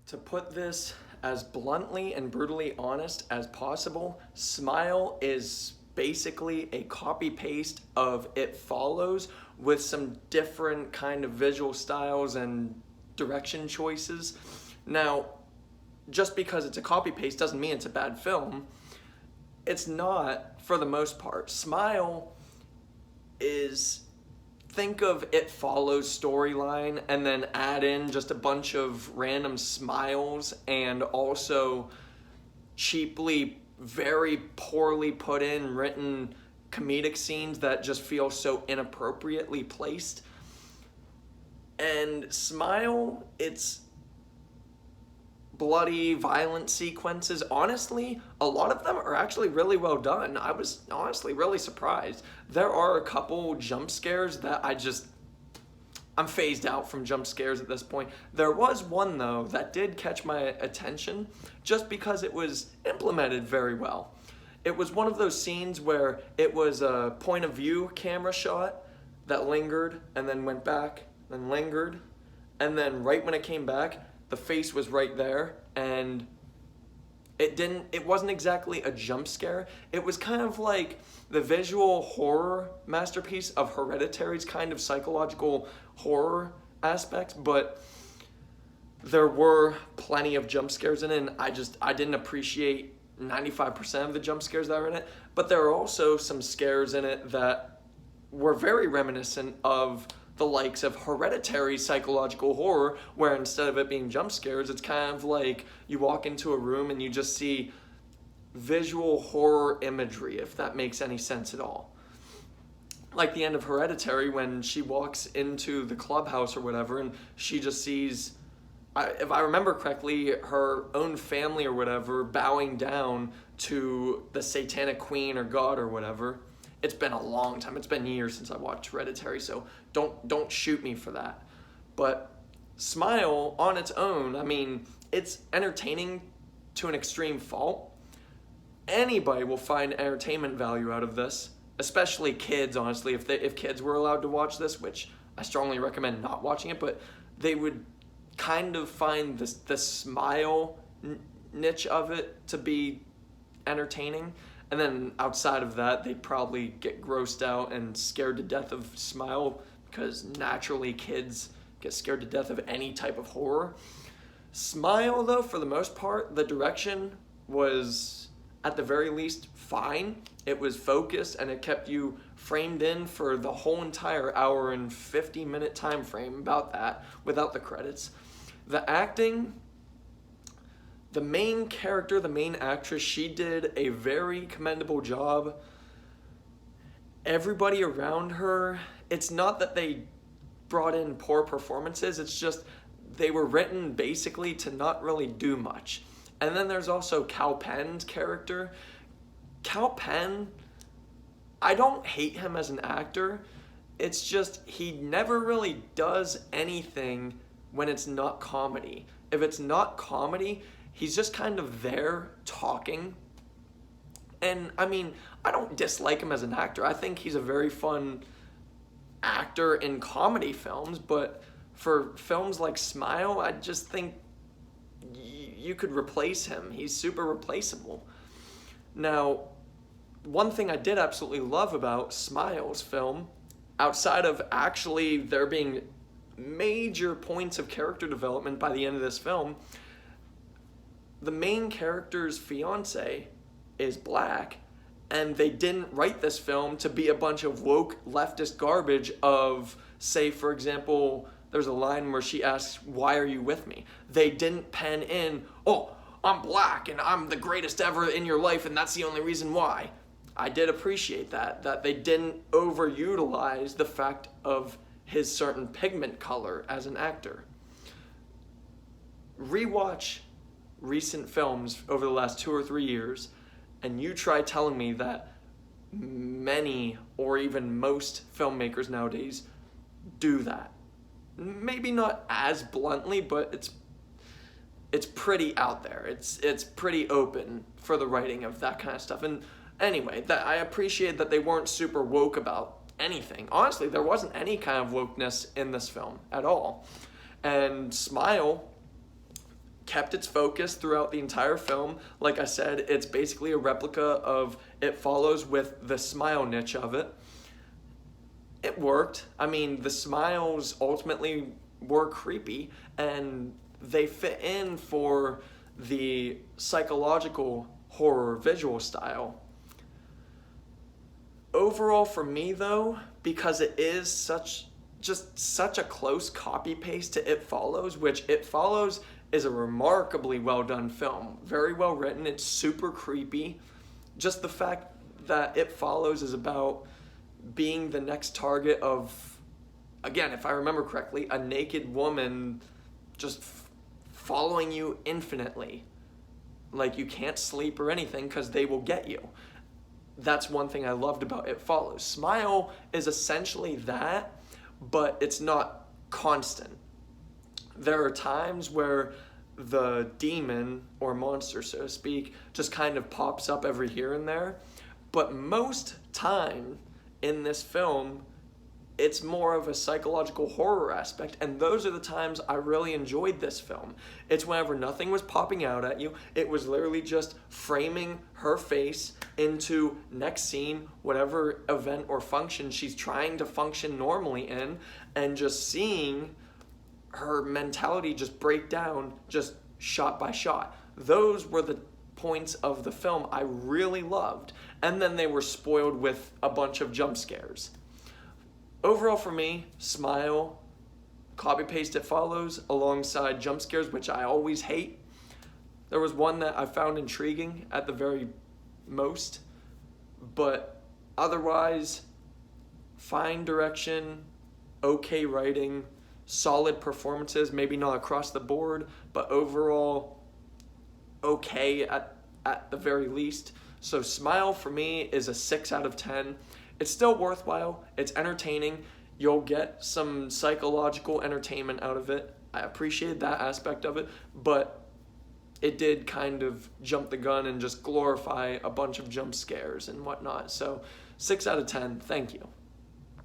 To put this as bluntly and brutally honest as possible, Smile is basically a copy paste of It Follows with some different kind of visual styles and direction choices. Now, just because it's a copy paste doesn't mean it's a bad film. It's not, for the most part. Smile is, think of It Follows storyline and then add in just a bunch of random smiles and also cheaply, very poorly put in, written comedic scenes that just feel so inappropriately placed. And Smile, it's bloody, violent sequences. Honestly, a lot of them are actually really well done. I was honestly really surprised. There are a couple jump scares that I'm phased out from jump scares at this point. There was one, though, that did catch my attention just because it was implemented very well. It was one of those scenes where it was a point of view camera shot that lingered and then went back, then lingered, and then right when it came back, the face was right there, and it wasn't exactly a jump scare. It was kind of like the visual horror masterpiece of Hereditary's kind of psychological horror aspects, but there were plenty of jump scares in it, and I didn't appreciate 95% of the jump scares that were in it, but there are also some scares in it that were very reminiscent of the likes of Hereditary psychological horror, where instead of it being jump scares, it's kind of like you walk into a room and you just see visual horror imagery, if that makes any sense at all. Like the end of Hereditary when she walks into the clubhouse or whatever and she just sees, if I remember correctly, her own family or whatever bowing down to the satanic queen or god or whatever. It's been a long time. It's been years since I watched Hereditary, so don't shoot me for that. But Smile on its own, I mean, it's entertaining to an extreme fault. Anybody will find entertainment value out of this, especially kids, honestly. If kids were allowed to watch this, which I strongly recommend not watching it, but they would kind of find the Smile niche of it to be entertaining. And then outside of that, they'd probably get grossed out and scared to death of Smile because naturally kids get scared to death of any type of horror. Smile, though, for the most part, the direction was at the very least fine. It was focused and it kept you framed in for the whole entire hour and 50-minute time frame, about that, without the credits. The acting, the main character, the main actress, she did a very commendable job. Everybody around her, it's not that they brought in poor performances, it's just they were written basically to not really do much. And then there's also Kal Penn's character. Kal Penn, I don't hate him as an actor, it's just he never really does anything when it's not comedy. If it's not comedy, he's just kind of there talking. And I mean, I don't dislike him as an actor. I think he's a very fun actor in comedy films, but for films like Smile, I just think you could replace him. He's super replaceable. Now, one thing I did absolutely love about Smile's film, outside of actually there being major points of character development by the end of this film, the main character's fiance is black, and they didn't write this film to be a bunch of woke leftist garbage of, say, for example, there's a line where she asks, "Why are you with me?" They didn't pen in, "Oh, I'm black and I'm the greatest ever in your life and that's the only reason why." I did appreciate that they didn't overutilize the fact of his certain pigment color as an actor. Rewatch recent films over the last 2 or 3 years, and you try telling me that many or even most filmmakers nowadays do that. Maybe not as bluntly, but it's pretty out there. It's pretty open for the writing of that kind of stuff. And anyway, that I appreciate that they weren't super woke about anything. Honestly, there wasn't any kind of wokeness in this film at all. And Smile, kept its focus throughout the entire film. Like I said, it's basically a replica of It Follows with the smile niche of it. It worked. I mean, the smiles ultimately were creepy, and they fit in for the psychological horror visual style. Overall, for me though, because it is such a close copy paste to It Follows, which It Follows is a remarkably well done film. Very well written, it's super creepy. Just the fact that It Follows is about being the next target of, again, if I remember correctly, a naked woman just following you infinitely. Like, you can't sleep or anything because they will get you. That's one thing I loved about It Follows. Smile is essentially that, but it's not constant. There are times where the demon or monster, so to speak, just kind of pops up every here and there. But most time in this film, it's more of a psychological horror aspect, and those are the times I really enjoyed this film. It's whenever nothing was popping out at you, it was literally just framing her face into next scene, whatever event or function she's trying to function normally in, and just seeing her mentality just break down just shot by shot. Those were the points of the film I really loved, and then they were spoiled with a bunch of jump scares. Overall for me, Smile, copy paste It Follows alongside jump scares, which I always hate. There was one that I found intriguing at the very most, but otherwise, fine direction, okay writing, solid performances, maybe not across the board, but overall okay at the very least. So Smile for me is a 6 out of 10. It's still worthwhile. It's entertaining. You'll get some psychological entertainment out of it. I appreciated that aspect of it, but it did kind of jump the gun and just glorify a bunch of jump scares and whatnot. So 6 out of 10, thank you.